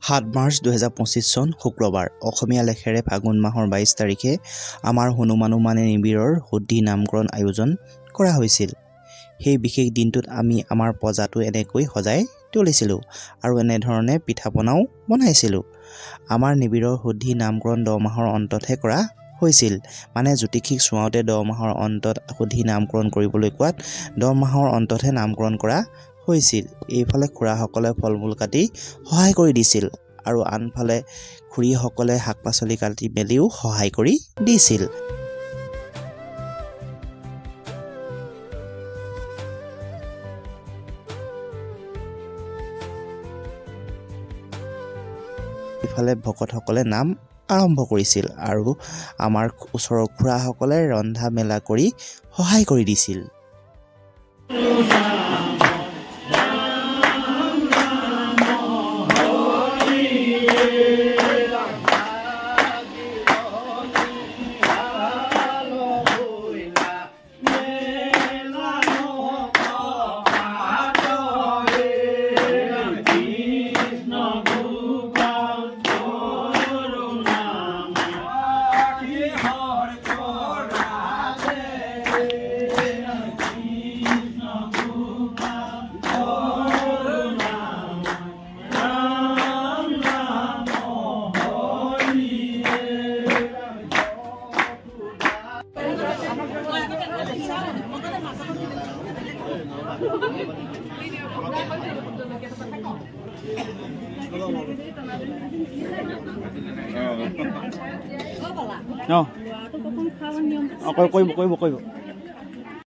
সাত মাৰ্চ 2025 চন শুক্ৰবাৰ অসমীয়া লেখেৰে ফাগুন মাহৰ 22 তাৰিখে আমাৰ হনুমানুমানে নিবিৰৰ শুদ্ধি নামকৰণ আয়োজন কৰা হৈছিল। সেই বিশেষ দিনটোত আমি আমাৰ পজাটো এনেকৈ সজাই তুলিছিলোঁ আৰু এনেধৰণে পিঠাপনাও বনাইছিলোঁ। আমাৰ নিবিৰৰ শুদ্ধি নামকৰণ 10 মাহৰ অন্ততহে কৰা হৈছিল। মানে জ্যোতিষিক চোৱাওতে 10 মাহৰ অন্তত শুদ্ধি নামকৰণ কৰিবলৈ কোৱাত 10 মাহৰ অন্ততহে নামকৰণ কৰা হৈছিল। এইফালে খুৰাসকলে ফল-মূল কাটি সহায় কৰি দিছিল আৰু আনফালে খুৰীসকলে শাক-পাচলি কাটি মেলিও সহায় কৰি দিছিল। ইফালে ভকতসকলে নাম আৰম্ভ কৰিছিল আৰু আমাৰ ওচৰৰ খুৰাসকলে ৰন্ধা মেলা কৰি সহায় কৰি দিছিল। No. Ako,